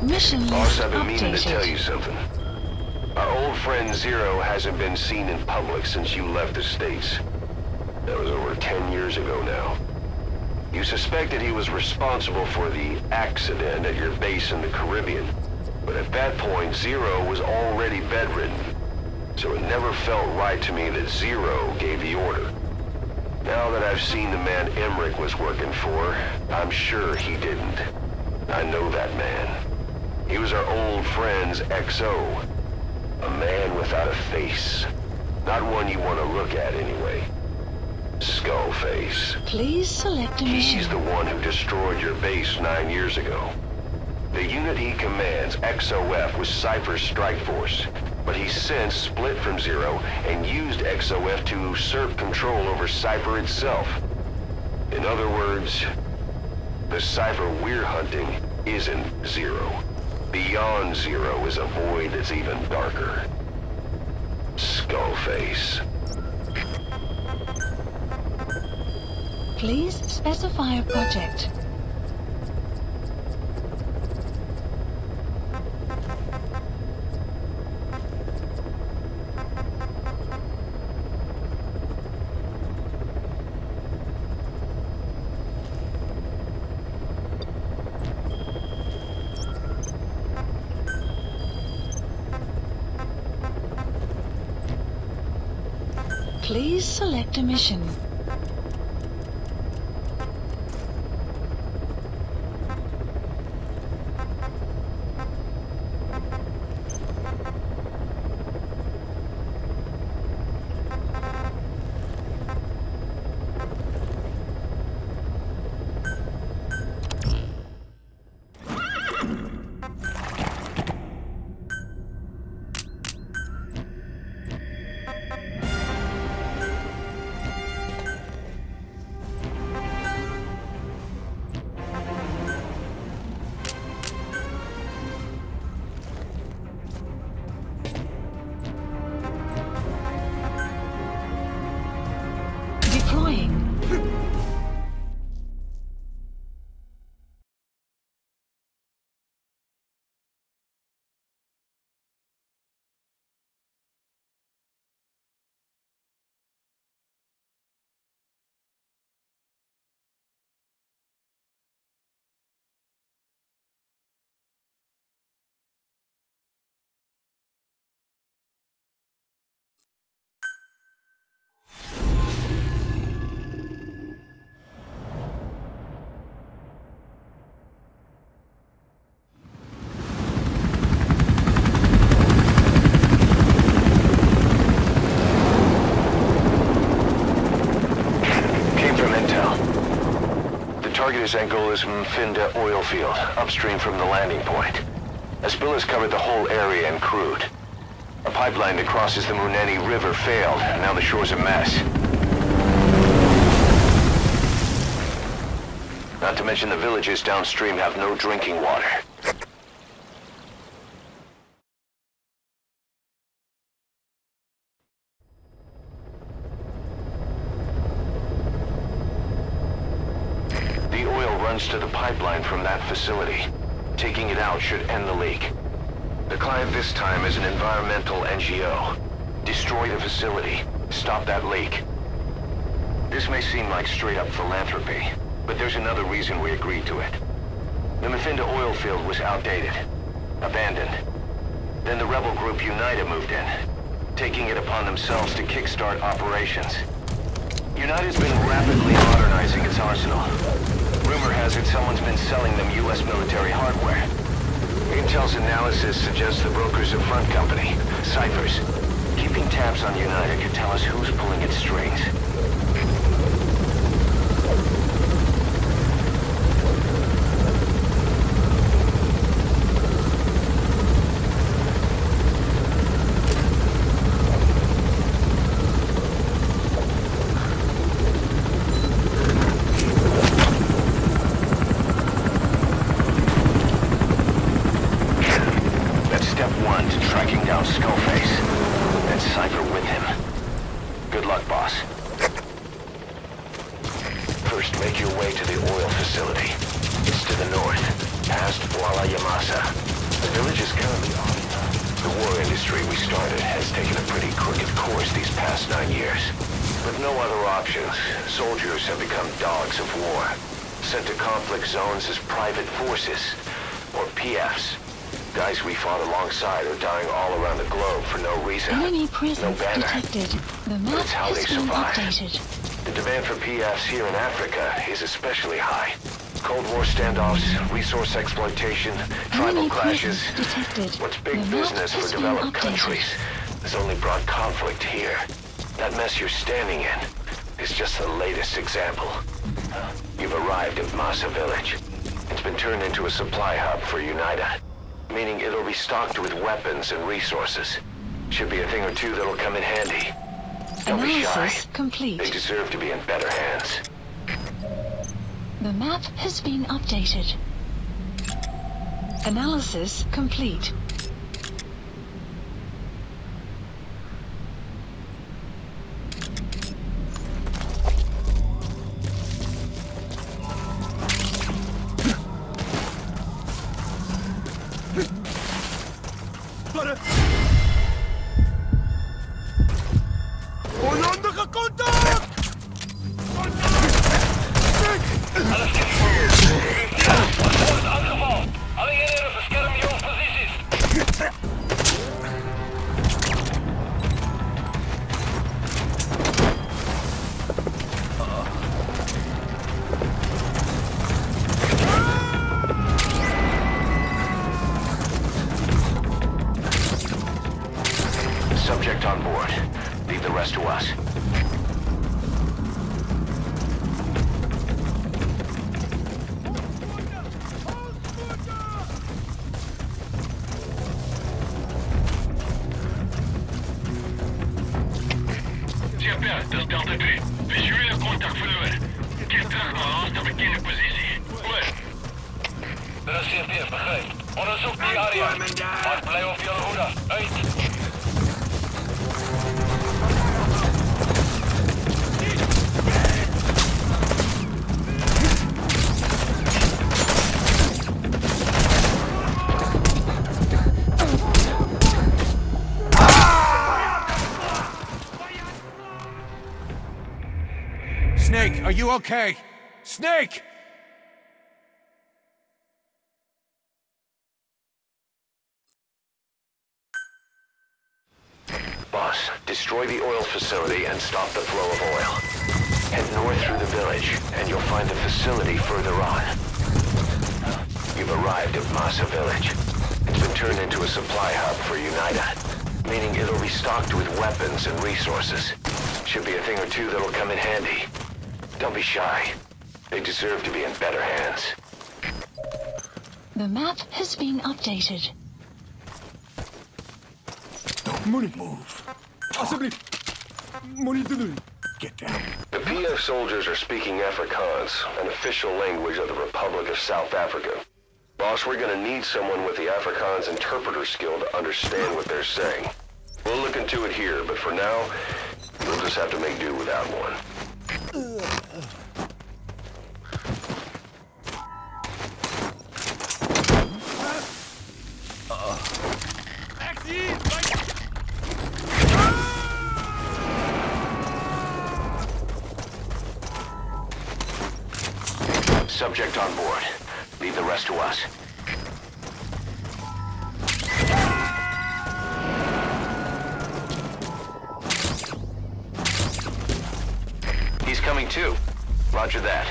Mission list Boss, I've been meaning to tell you updated. something. Our old friend Zero hasn't been seen in public since you left the States. That was over 10 years ago now. You suspected he was responsible for the accident at your base in the Caribbean. But at that point, Zero was already bedridden. So it never felt right to me that Zero gave the order. Now that I've seen the man Emmerich was working for, I'm sure he didn't. I know that man. He was our old friend's XO. A man without a face. Not one you want to look at anyway. Skullface. Please select a mission. He's the one who destroyed your base 9 years ago. The unit he commands, XOF, was Cypher's strike force. But he's since split from Zero and used XOF to usurp control over Cypher itself. In other words, the Cypher we're hunting isn't Zero. Beyond Zero is a void that's even darker. Skullface. Please specify a project. Please select a mission. Deploying. Target is Angola's Mfinda oil field, upstream from the landing point. A spill has covered the whole area and crude. A pipeline that crosses the Muneni River failed, and now the shore's a mess. Not to mention the villages downstream have no drinking water. To the pipeline from that facility. Taking it out should end the leak. The client this time is an environmental NGO. Destroy the facility. Stop that leak. This may seem like straight-up philanthropy, but there's another reason we agreed to it. The Mfinda oil field was outdated, abandoned. Then the rebel group Unida moved in, taking it upon themselves to kickstart operations. Unida's been rapidly modernizing its arsenal. Rumor has it someone's been selling them U.S. military hardware. Intel's analysis suggests the broker's a front company, Cyphers. Keeping tabs on Unida could tell us who's pulling its strings. First, make your way to the oil facility. It's to the north, past Wala Yamasa. The village is currently occupied. The war industry we started has taken a pretty crooked course these past 9 years. With no other options, soldiers have become dogs of war, sent to conflict zones as private forces, or PFs. Guys we fought alongside are dying all around the globe for no reason. Enemy No presence banner. detected. The But map it's how has they been survive. updated. The demand for PFs here in Africa is especially high. Cold War standoffs, resource exploitation, tribal Enemy clashes. presence detected. What's big The map business for has been developed updated. countries has only brought conflict here. That mess you're standing in is just the latest example. You've arrived at Masa Village. It's been turned into a supply hub for UNITA, meaning it'll be stocked with weapons and resources. Should be a thing or two that'll come in handy. Don't be shy. Analysis They complete. deserve to be in better hands. The map has been updated. Analysis complete. Subject on board. Leave the rest to us. Chapter, dat is Delta 3. Visuele contact verloren. Keer terug naar ons naar bekende positie. Oor. Dit is CT, begrijp. Onderzoek die area. Maar blijf op jullie hoede. Uit. Snake, are you okay? Snake! Boss, destroy the oil facility and stop the flow of oil. Head north through the village, and you'll find the facility further on. You've arrived at Masa Village. It's been turned into a supply hub for UNITA, meaning it'll be stocked with weapons and resources. Should be a thing or two that'll come in handy. Don't be shy. They deserve to be in better hands. The map has been updated. Money move. Possibly. Money to get down. The PF soldiers are speaking Afrikaans, an official language of the Republic of South Africa. Boss, we're gonna need someone with the Afrikaans interpreter skill to understand what they're saying. We'll look into it here, but for now, we'll just have to make do without one. Subject on board. Leave the rest to us. He's coming too. Roger that.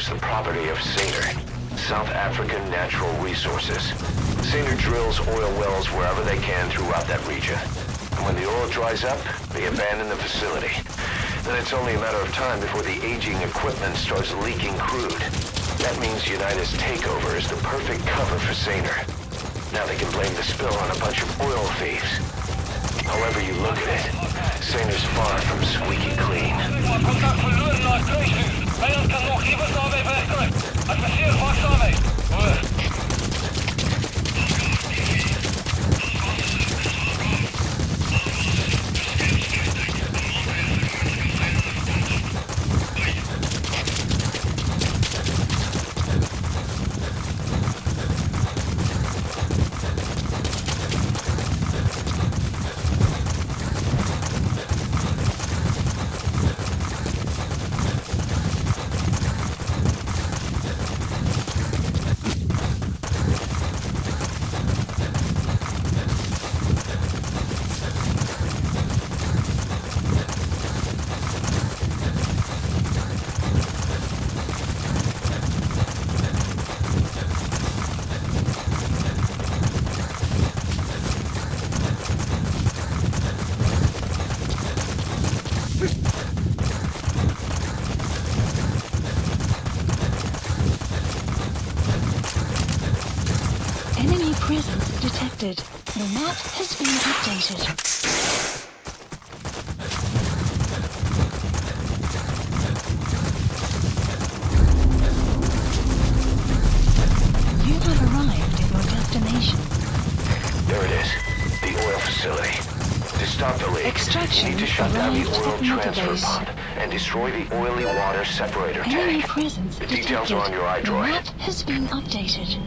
is the property of Saner, South African Natural Resources. Saner drills oil wells wherever they can throughout that region. And when the oil dries up, they abandon the facility. Then it's only a matter of time before the aging equipment starts leaking crude. That means United's takeover is the perfect cover for Saner. Now they can blame the spill on a bunch of oil thieves. However you look at it, Saner's far from squeaky clean. Contact verloren naar kruising. Vijand kan nog iemand daarbij verrekken. Adviseer vast daarbij. Over. Enemy presence detected. The map has been updated. You have arrived at your destination. There it is, the oil facility. To stop the leak, Extraction you need to shut down the arrived oil at the transfer database. pond and destroy the oily water separator Enemy tank. presence The detected. details are on your The iDroid. map has been updated.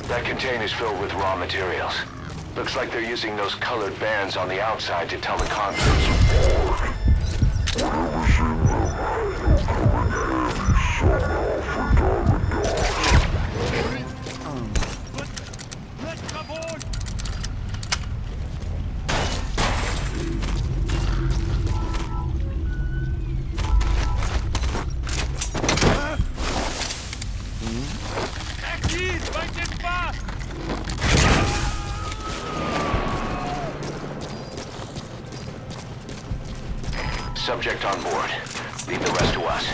That container is filled with raw materials. Looks like they're using those colored bands on the outside to tell the contents. Subject on board. Leave the rest to us.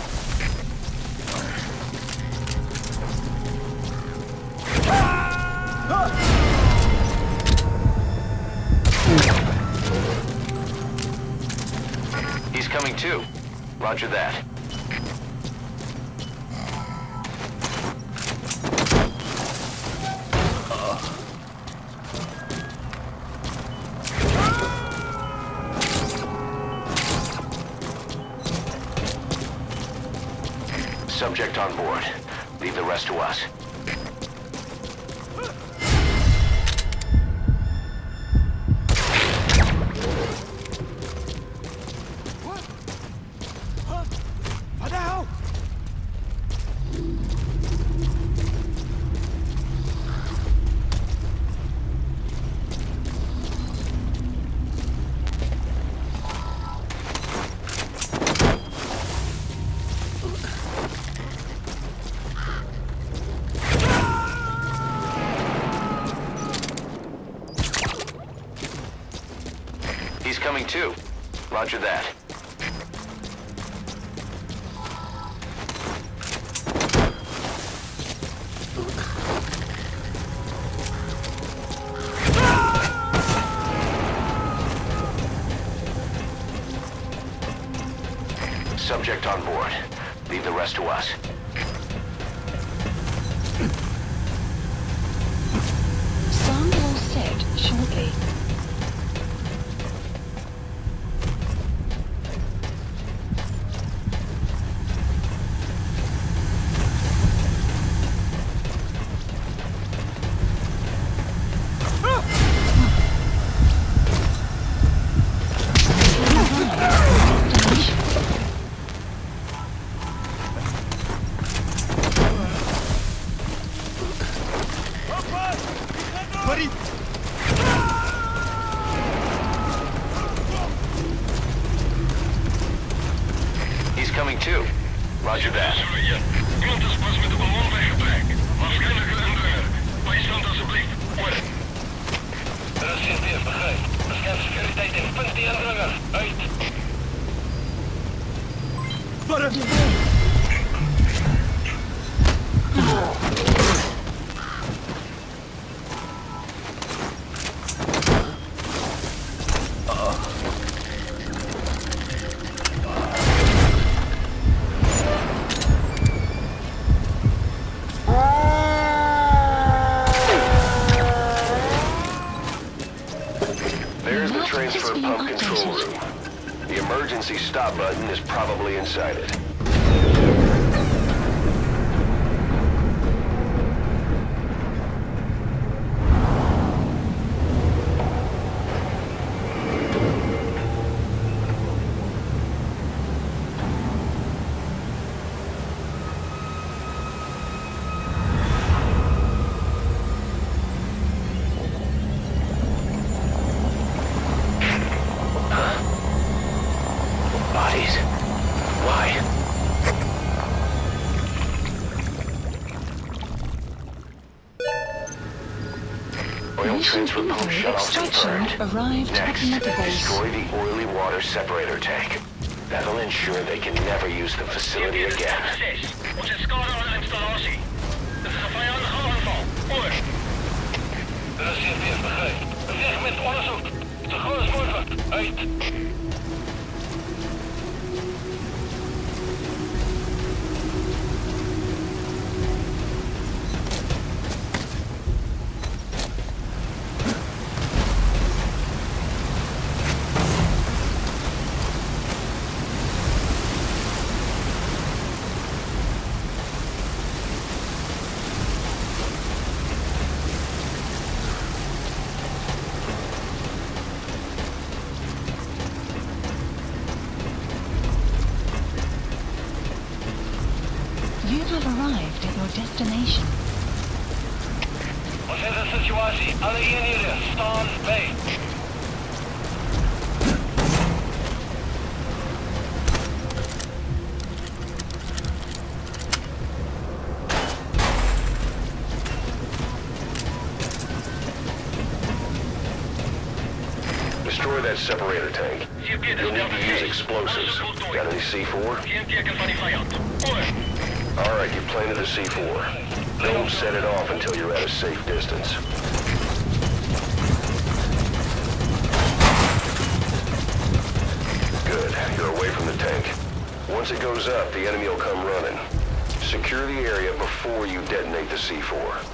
He's coming too. Roger that. Subject on board. Leave the rest to us. He's coming too. Roger that. Subject on board. Leave the rest to us. Sun will set shortly. Buddy! He's coming too. Roger that. Iemand is pas met de ballon weggetrekt. Waarschijnlijk een indringer. Bijstand alsjeblieft. Oor. Er is CP, begrijp. Bescherm securiteit en vind die indringer. Uit. Buddy! There's the transfer pump control room. The emergency stop button is probably inside it. Bodies? Why? Oil Mission transfer pump Inventory shut off extraction confirmed. arrived at Next, the mother base. destroy the oily water separator tank. That'll ensure they can never use the facility again. Onze schade aan de installatie. Dit is een vijandige aanval. Oor. Er is CP, begrijp. Weg met onderzoek. Zo gauw als mogelijk. Uit. You have arrived at your destination. Wat is de situatie? Alle eenheden staan bij. Destroy that separator tank. You'll need to use explosives. Got any C4? Geen teken van die vijand. Oor. Alright, you planted the C4. Don't set it off until you're at a safe distance. Good, you're away from the tank. Once it goes up, the enemy will come running. Secure the area before you detonate the C4.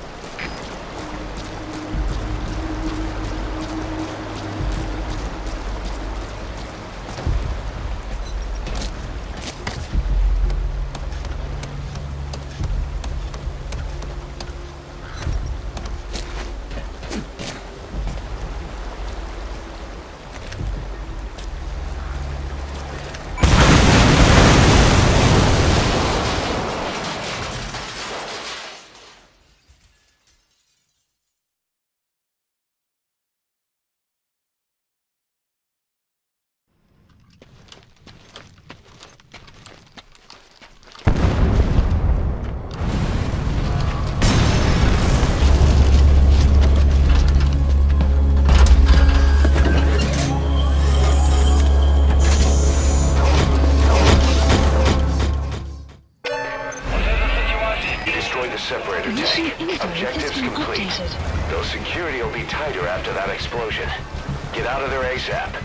Separator tank. Objectives complete. Though security will be tighter after that explosion. Get out of there ASAP.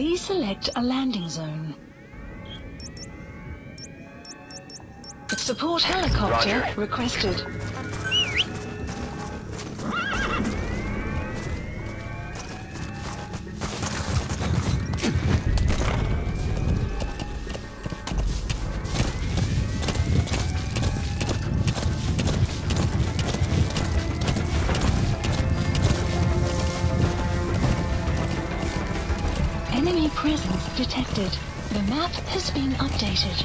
Please select a landing zone. Support helicopter Roger. requested. Enemy presence detected. The map has been updated.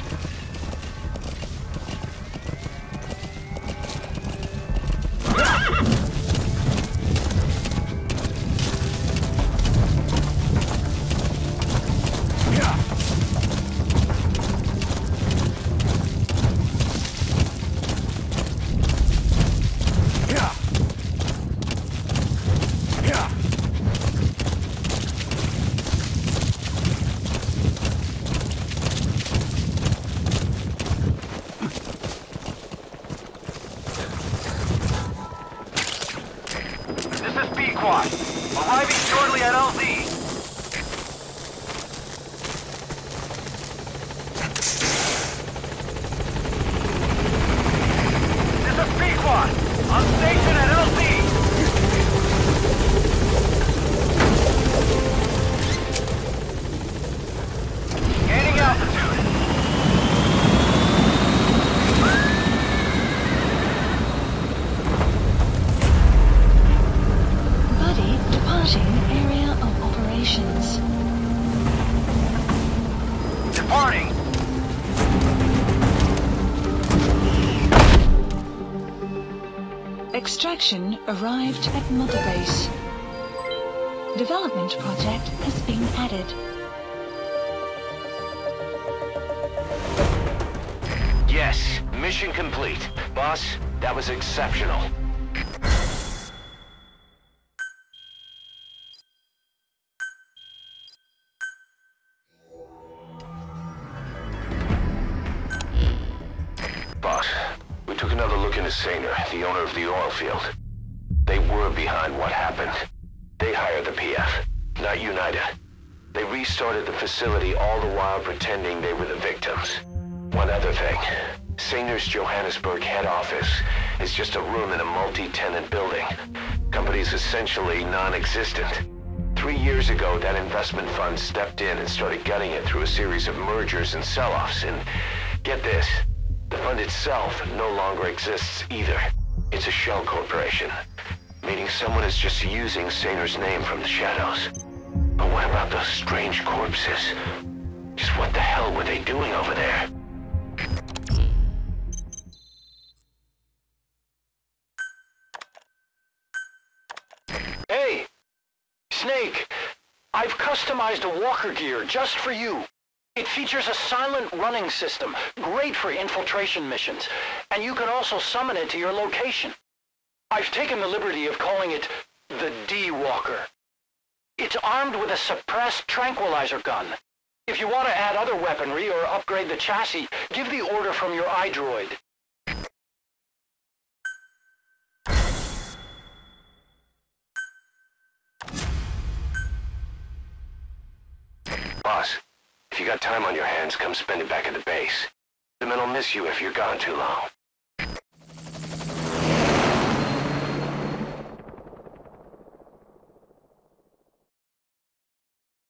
Arriving shortly at LZ. This is Pequod. On station at LZ. Gaining altitude. Area of operations. Departing. Extraction arrived at Mother Base. Development project has been added. Yes, mission complete. Boss, that was exceptional. Boss, we took another look into Saner, the owner of the oil field. They were behind what happened. They hired the PF, not United. They restarted the facility all the while pretending they were the victims. One other thing. Saner's Johannesburg head office is just a room in a multi-tenant building. Company's essentially non-existent. 3 years ago, that investment fund stepped in and started gutting it through a series of mergers and sell-offs, and get this, the fund itself no longer exists either. It's a shell corporation, meaning someone is just using Saner's name from the shadows. But what about those strange corpses? Just what the hell were they doing over there? Hey, Snake, I've customized a walker gear just for you. It features a silent running system, great for infiltration missions, and you can also summon it to your location. I've taken the liberty of calling it the D-Walker. It's armed with a suppressed tranquilizer gun. If you want to add other weaponry or upgrade the chassis, give the order from your iDroid. Boss, if you got time on your hands, come spend it back at the base. The men will miss you if you're gone too long.